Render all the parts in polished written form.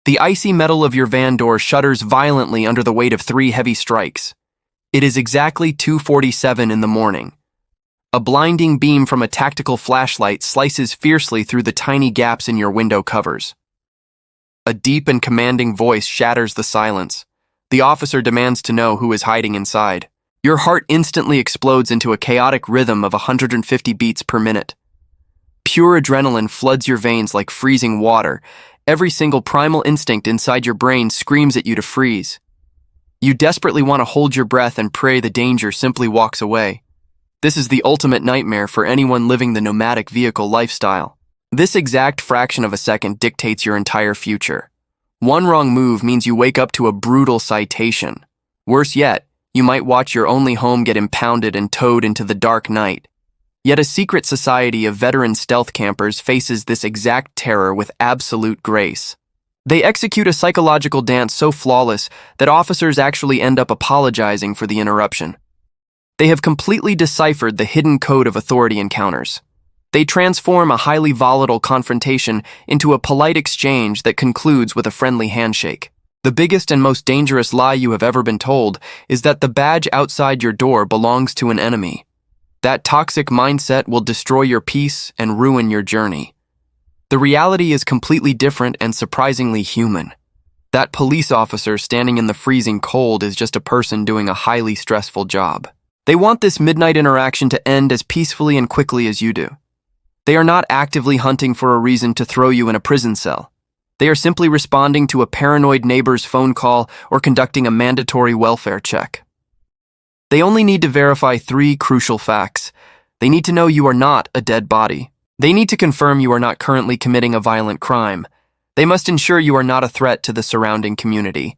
The icy metal of your van door shudders violently under the weight of 3 heavy strikes. It is exactly 2:47 in the morning. A blinding beam from a tactical flashlight slices fiercely through the tiny gaps in your window covers. A deep and commanding voice shatters the silence. The officer demands to know who is hiding inside. Your heart instantly explodes into a chaotic rhythm of 150 beats per minute. Pure adrenaline floods your veins like freezing water. Every single primal instinct inside your brain screams at you to freeze. You desperately want to hold your breath and pray the danger simply walks away. This is the ultimate nightmare for anyone living the nomadic vehicle lifestyle. This exact fraction of a second dictates your entire future. One wrong move means you wake up to a brutal citation. Worse yet, you might watch your only home get impounded and towed into the dark night. Yet a secret society of veteran stealth campers faces this exact terror with absolute grace. They execute a psychological dance so flawless that officers actually end up apologizing for the interruption. They have completely deciphered the hidden code of authority encounters. They transform a highly volatile confrontation into a polite exchange that concludes with a friendly handshake. The biggest and most dangerous lie you have ever been told is that the badge outside your door belongs to an enemy. That toxic mindset will destroy your peace and ruin your journey. The reality is completely different and surprisingly human. That police officer standing in the freezing cold is just a person doing a highly stressful job. They want this midnight interaction to end as peacefully and quickly as you do. They are not actively hunting for a reason to throw you in a prison cell. They are simply responding to a paranoid neighbor's phone call or conducting a mandatory welfare check. They only need to verify 3 crucial facts. They need to know you are not a dead body. They need to confirm you are not currently committing a violent crime. They must ensure you are not a threat to the surrounding community.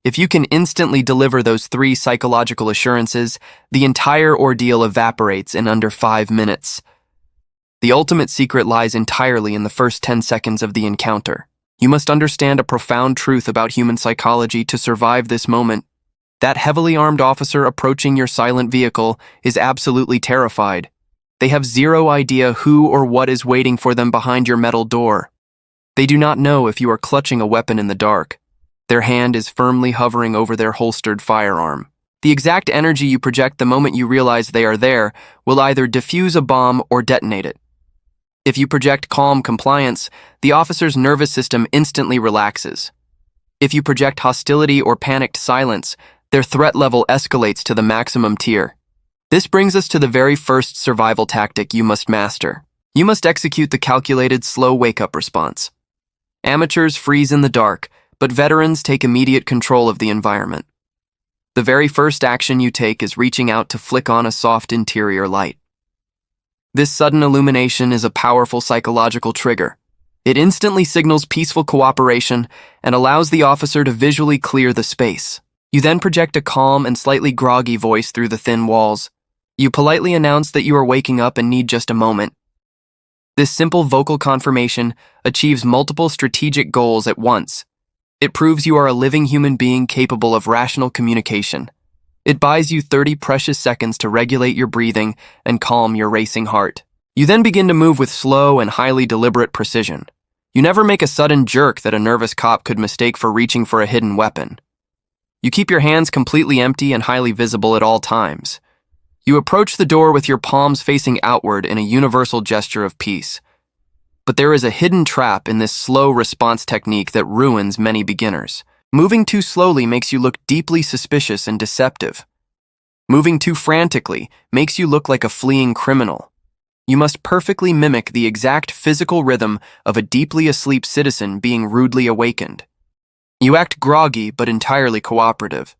If you can instantly deliver those 3 psychological assurances, the entire ordeal evaporates in under 5 minutes. The ultimate secret lies entirely in the first 10 seconds of the encounter. You must understand a profound truth about human psychology to survive this moment. That heavily armed officer approaching your silent vehicle is absolutely terrified. They have zero idea who or what is waiting for them behind your metal door. They do not know if you are clutching a weapon in the dark. Their hand is firmly hovering over their holstered firearm. The exact energy you project the moment you realize they are there will either defuse a bomb or detonate it. If you project calm compliance, the officer's nervous system instantly relaxes. If you project hostility or panicked silence, their threat level escalates to the maximum tier. This brings us to the very first survival tactic you must master. You must execute the calculated slow wake-up response. Amateurs freeze in the dark, but veterans take immediate control of the environment. The very first action you take is reaching out to flick on a soft interior light. This sudden illumination is a powerful psychological trigger. It instantly signals peaceful cooperation and allows the officer to visually clear the space. You then project a calm and slightly groggy voice through the thin walls. You politely announce that you are waking up and need just a moment. This simple vocal confirmation achieves multiple strategic goals at once. It proves you are a living human being capable of rational communication. It buys you 30 precious seconds to regulate your breathing and calm your racing heart. You then begin to move with slow and highly deliberate precision. You never make a sudden jerk that a nervous cop could mistake for reaching for a hidden weapon. You keep your hands completely empty and highly visible at all times. You approach the door with your palms facing outward in a universal gesture of peace. But there is a hidden trap in this slow response technique that ruins many beginners. Moving too slowly makes you look deeply suspicious and deceptive. Moving too frantically makes you look like a fleeing criminal. You must perfectly mimic the exact physical rhythm of a deeply asleep citizen being rudely awakened. You act groggy but entirely cooperative.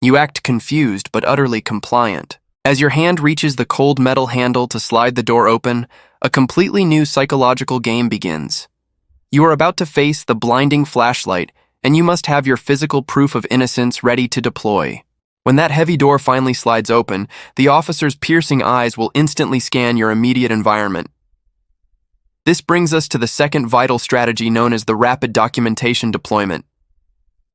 You act confused but utterly compliant. As your hand reaches the cold metal handle to slide the door open, a completely new psychological game begins. You are about to face the blinding flashlight, and you must have your physical proof of innocence ready to deploy. When that heavy door finally slides open, the officer's piercing eyes will instantly scan your immediate environment. This brings us to the second vital strategy known as the rapid documentation deployment.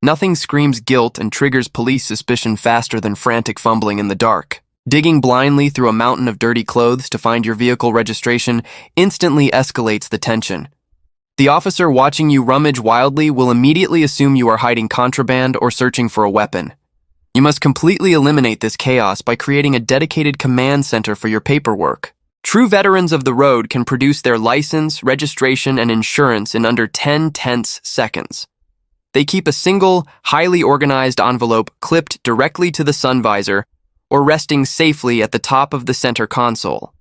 Nothing screams guilt and triggers police suspicion faster than frantic fumbling in the dark. Digging blindly through a mountain of dirty clothes to find your vehicle registration instantly escalates the tension. The officer watching you rummage wildly will immediately assume you are hiding contraband or searching for a weapon. You must completely eliminate this chaos by creating a dedicated command center for your paperwork. True veterans of the road can produce their license, registration, and insurance in under 10 tenths seconds. They keep a single, highly organized envelope clipped directly to the sun visor or resting safely at the top of the center console.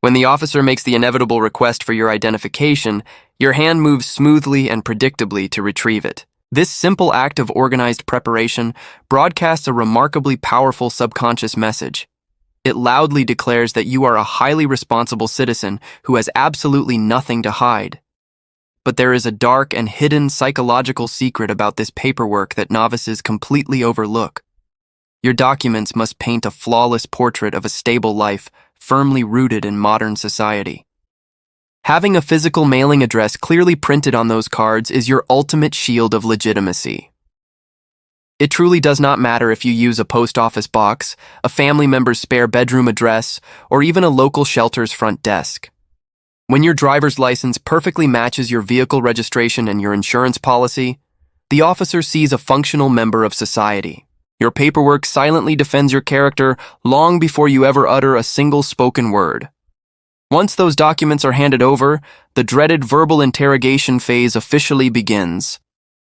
When the officer makes the inevitable request for your identification, your hand moves smoothly and predictably to retrieve it. This simple act of organized preparation broadcasts a remarkably powerful subconscious message. It loudly declares that you are a highly responsible citizen who has absolutely nothing to hide. But there is a dark and hidden psychological secret about this paperwork that novices completely overlook. Your documents must paint a flawless portrait of a stable life, firmly rooted in modern society. Having a physical mailing address clearly printed on those cards is your ultimate shield of legitimacy. It truly does not matter if you use a post office box, a family member's spare bedroom address, or even a local shelter's front desk. When your driver's license perfectly matches your vehicle registration and your insurance policy, the officer sees a functional member of society. Your paperwork silently defends your character long before you ever utter a single spoken word. Once those documents are handed over, the dreaded verbal interrogation phase officially begins.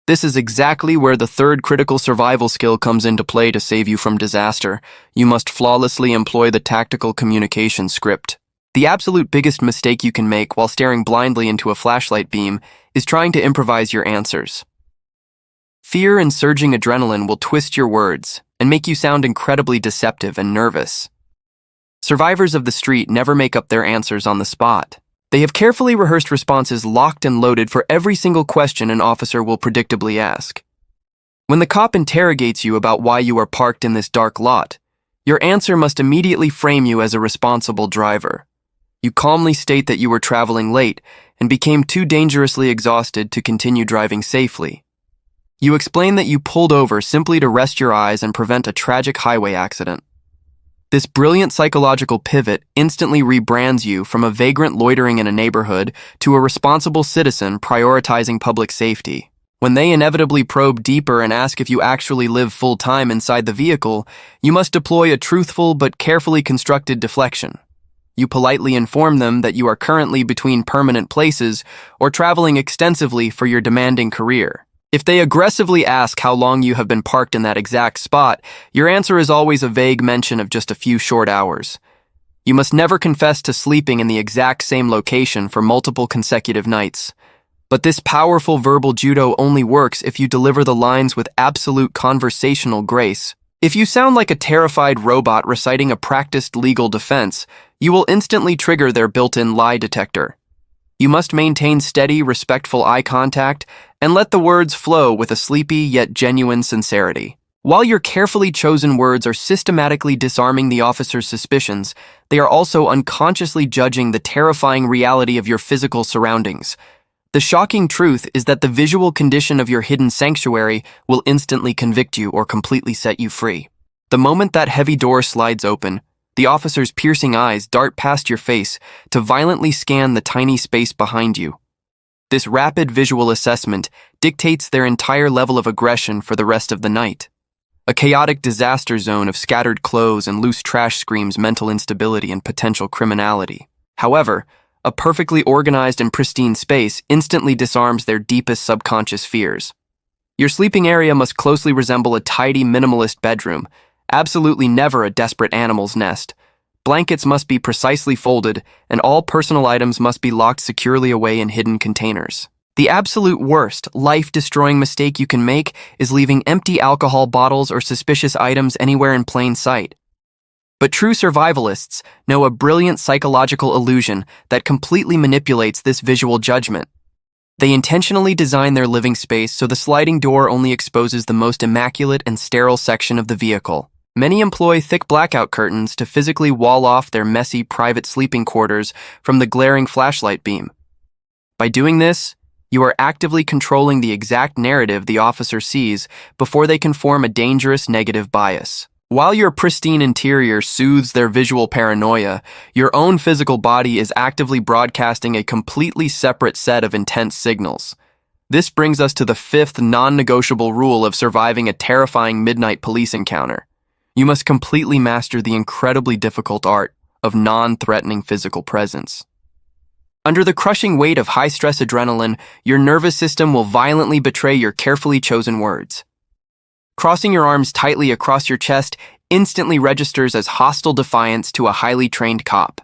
This is exactly where the third critical survival skill comes into play to save you from disaster. You must flawlessly employ the tactical communication script. The absolute biggest mistake you can make while staring blindly into a flashlight beam is trying to improvise your answers. Fear and surging adrenaline will twist your words and make you sound incredibly deceptive and nervous. Survivors of the street never make up their answers on the spot. They have carefully rehearsed responses locked and loaded for every single question an officer will predictably ask. When the cop interrogates you about why you are parked in this dark lot, your answer must immediately frame you as a responsible driver. You calmly state that you were traveling late and became too dangerously exhausted to continue driving safely. You explain that you pulled over simply to rest your eyes and prevent a tragic highway accident. This brilliant psychological pivot instantly rebrands you from a vagrant loitering in a neighborhood to a responsible citizen prioritizing public safety. When they inevitably probe deeper and ask if you actually live full-time inside the vehicle, you must deploy a truthful but carefully constructed deflection. You politely inform them that you are currently between permanent places or traveling extensively for your demanding career. If they aggressively ask how long you have been parked in that exact spot, your answer is always a vague mention of just a few short hours. You must never confess to sleeping in the exact same location for multiple consecutive nights. But this powerful verbal judo only works if you deliver the lines with absolute conversational grace. If you sound like a terrified robot reciting a practiced legal defense, you will instantly trigger their built-in lie detector. You must maintain steady, respectful eye contact and let the words flow with a sleepy yet genuine sincerity. While your carefully chosen words are systematically disarming the officer's suspicions, they are also unconsciously judging the terrifying reality of your physical surroundings. The shocking truth is that the visual condition of your hidden sanctuary will instantly convict you or completely set you free. The moment that heavy door slides open, the officer's piercing eyes dart past your face to violently scan the tiny space behind you. This rapid visual assessment dictates their entire level of aggression for the rest of the night. A chaotic disaster zone of scattered clothes and loose trash screams mental instability and potential criminality. However, a perfectly organized and pristine space instantly disarms their deepest subconscious fears. Your sleeping area must closely resemble a tidy, minimalist bedroom, absolutely never a desperate animal's nest. Blankets must be precisely folded, and all personal items must be locked securely away in hidden containers. The absolute worst, life-destroying mistake you can make is leaving empty alcohol bottles or suspicious items anywhere in plain sight. But true survivalists know a brilliant psychological illusion that completely manipulates this visual judgment. They intentionally design their living space so the sliding door only exposes the most immaculate and sterile section of the vehicle. Many employ thick blackout curtains to physically wall off their messy private sleeping quarters from the glaring flashlight beam. By doing this, you are actively controlling the exact narrative the officer sees before they can form a dangerous negative bias. While your pristine interior soothes their visual paranoia, your own physical body is actively broadcasting a completely separate set of intense signals. This brings us to the fifth non-negotiable rule of surviving a terrifying midnight police encounter. You must completely master the incredibly difficult art of non-threatening physical presence. Under the crushing weight of high-stress adrenaline, your nervous system will violently betray your carefully chosen words. Crossing your arms tightly across your chest instantly registers as hostile defiance to a highly trained cop.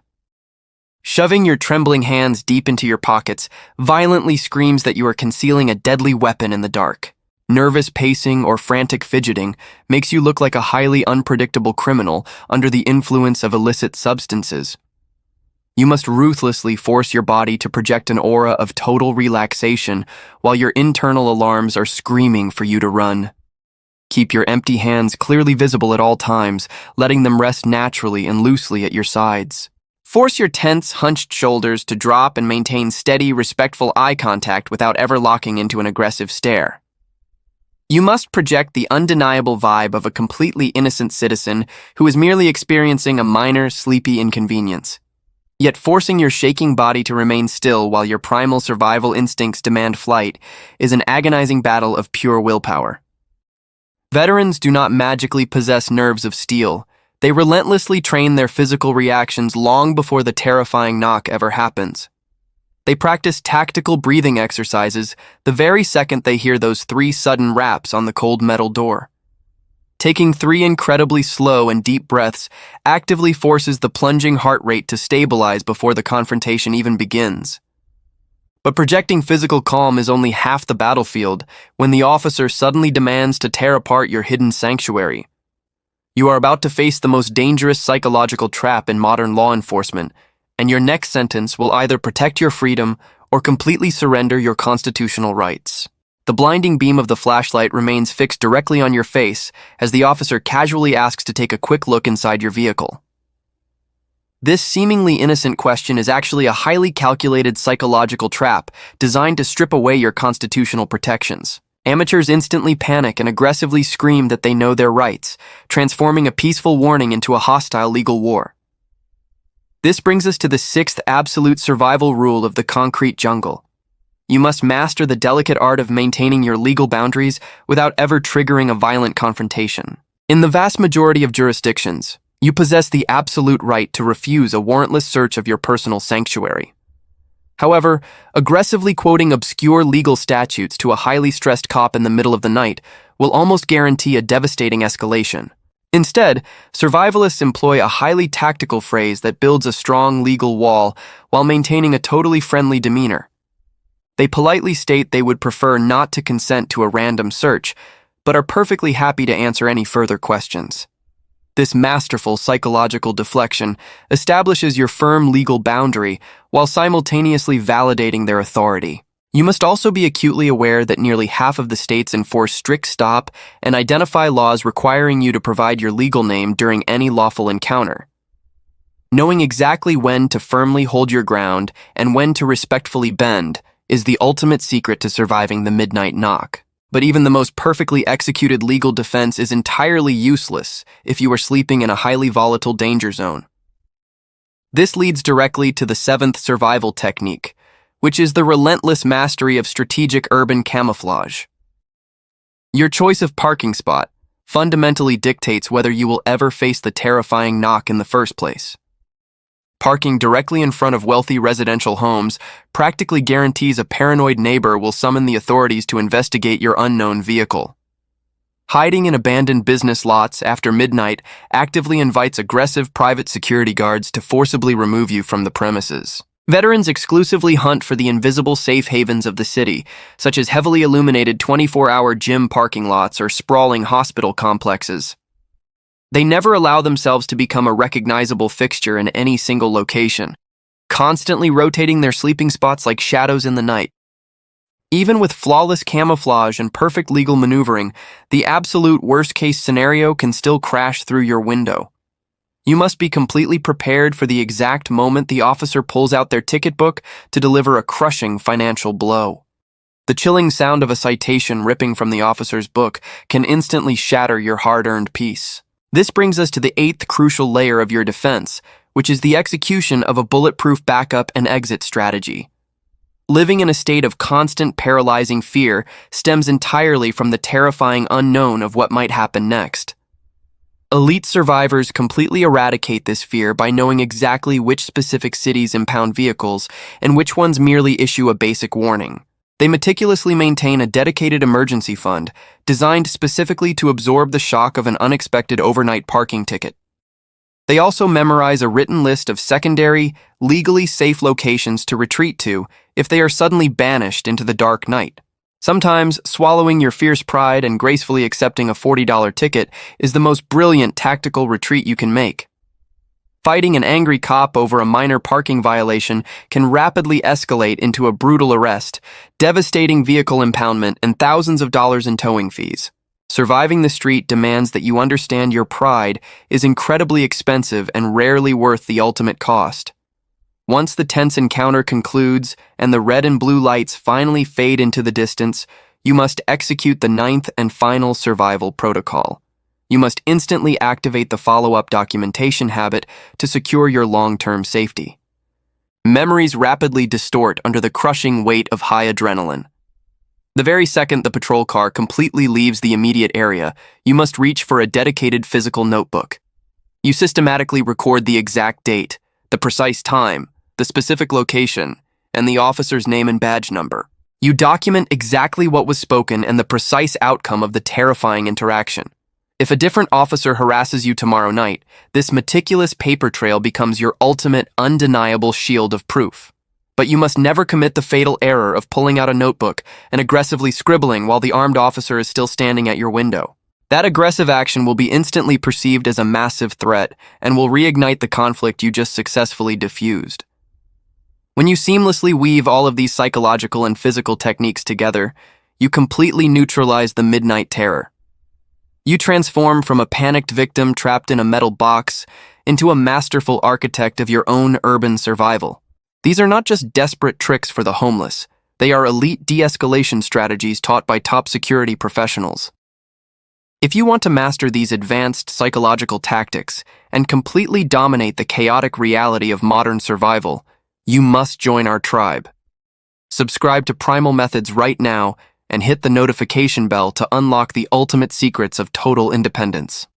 Shoving your trembling hands deep into your pockets violently screams that you are concealing a deadly weapon in the dark. Nervous pacing or frantic fidgeting makes you look like a highly unpredictable criminal under the influence of illicit substances. You must ruthlessly force your body to project an aura of total relaxation while your internal alarms are screaming for you to run. Keep your empty hands clearly visible at all times, letting them rest naturally and loosely at your sides. Force your tense, hunched shoulders to drop and maintain steady, respectful eye contact without ever locking into an aggressive stare. You must project the undeniable vibe of a completely innocent citizen who is merely experiencing a minor, sleepy inconvenience. Yet forcing your shaking body to remain still while your primal survival instincts demand flight is an agonizing battle of pure willpower. Veterans do not magically possess nerves of steel. They relentlessly train their physical reactions long before the terrifying knock ever happens. They practice tactical breathing exercises the very second they hear those 3 sudden raps on the cold metal door. Taking 3 incredibly slow and deep breaths actively forces the plunging heart rate to stabilize before the confrontation even begins. But projecting physical calm is only half the battlefield when the officer suddenly demands to tear apart your hidden sanctuary. You are about to face the most dangerous psychological trap in modern law enforcement, and your next sentence will either protect your freedom or completely surrender your constitutional rights. The blinding beam of the flashlight remains fixed directly on your face as the officer casually asks to take a quick look inside your vehicle. This seemingly innocent question is actually a highly calculated psychological trap designed to strip away your constitutional protections. Amateurs instantly panic and aggressively scream that they know their rights, transforming a peaceful warning into a hostile legal war. This brings us to the 6th absolute survival rule of the concrete jungle. You must master the delicate art of maintaining your legal boundaries without ever triggering a violent confrontation. In the vast majority of jurisdictions, you possess the absolute right to refuse a warrantless search of your personal sanctuary. However, aggressively quoting obscure legal statutes to a highly stressed cop in the middle of the night will almost guarantee a devastating escalation. Instead, survivalists employ a highly tactical phrase that builds a strong legal wall while maintaining a totally friendly demeanor. They politely state they would prefer not to consent to a random search, but are perfectly happy to answer any further questions. This masterful psychological deflection establishes your firm legal boundary while simultaneously validating their authority. You must also be acutely aware that nearly half of the states enforce strict stop and identify laws requiring you to provide your legal name during any lawful encounter. Knowing exactly when to firmly hold your ground and when to respectfully bend is the ultimate secret to surviving the midnight knock. But even the most perfectly executed legal defense is entirely useless if you are sleeping in a highly volatile danger zone. This leads directly to the 7th survival technique, which is the relentless mastery of strategic urban camouflage. Your choice of parking spot fundamentally dictates whether you will ever face the terrifying knock in the first place. Parking directly in front of wealthy residential homes practically guarantees a paranoid neighbor will summon the authorities to investigate your unknown vehicle. Hiding in abandoned business lots after midnight actively invites aggressive private security guards to forcibly remove you from the premises. Veterans exclusively hunt for the invisible safe havens of the city, such as heavily illuminated 24-hour gym parking lots or sprawling hospital complexes. They never allow themselves to become a recognizable fixture in any single location, constantly rotating their sleeping spots like shadows in the night. Even with flawless camouflage and perfect legal maneuvering, the absolute worst-case scenario can still crash through your window. You must be completely prepared for the exact moment the officer pulls out their ticket book to deliver a crushing financial blow. The chilling sound of a citation ripping from the officer's book can instantly shatter your hard-earned peace. This brings us to the eighth crucial layer of your defense, which is the execution of a bulletproof backup and exit strategy. Living in a state of constant paralyzing fear stems entirely from the terrifying unknown of what might happen next. Elite survivors completely eradicate this fear by knowing exactly which specific cities impound vehicles and which ones merely issue a basic warning. They meticulously maintain a dedicated emergency fund, designed specifically to absorb the shock of an unexpected overnight parking ticket. They also memorize a written list of secondary, legally safe locations to retreat to if they are suddenly banished into the dark night. Sometimes, swallowing your fierce pride and gracefully accepting a $40 ticket is the most brilliant tactical retreat you can make. Fighting an angry cop over a minor parking violation can rapidly escalate into a brutal arrest, devastating vehicle impoundment, and thousands of dollars in towing fees. Surviving the street demands that you understand your pride is incredibly expensive and rarely worth the ultimate cost. Once the tense encounter concludes and the red and blue lights finally fade into the distance, you must execute the ninth and final survival protocol. You must instantly activate the follow-up documentation habit to secure your long-term safety. Memories rapidly distort under the crushing weight of high adrenaline. The very second the patrol car completely leaves the immediate area, you must reach for a dedicated physical notebook. You systematically record the exact date, the precise time, the specific location, and the officer's name and badge number. You document exactly what was spoken and the precise outcome of the terrifying interaction. If a different officer harasses you tomorrow night, this meticulous paper trail becomes your ultimate, undeniable shield of proof. But you must never commit the fatal error of pulling out a notebook and aggressively scribbling while the armed officer is still standing at your window. That aggressive action will be instantly perceived as a massive threat and will reignite the conflict you just successfully diffused. When you seamlessly weave all of these psychological and physical techniques together, you completely neutralize the midnight terror. You transform from a panicked victim trapped in a metal box into a masterful architect of your own urban survival. These are not just desperate tricks for the homeless. They are elite de-escalation strategies taught by top security professionals. If you want to master these advanced psychological tactics and completely dominate the chaotic reality of modern survival, you must join our tribe. Subscribe to Primal Methods right now and hit the notification bell to unlock the ultimate secrets of total independence.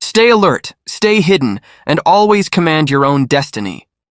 Stay alert, stay hidden, and always command your own destiny.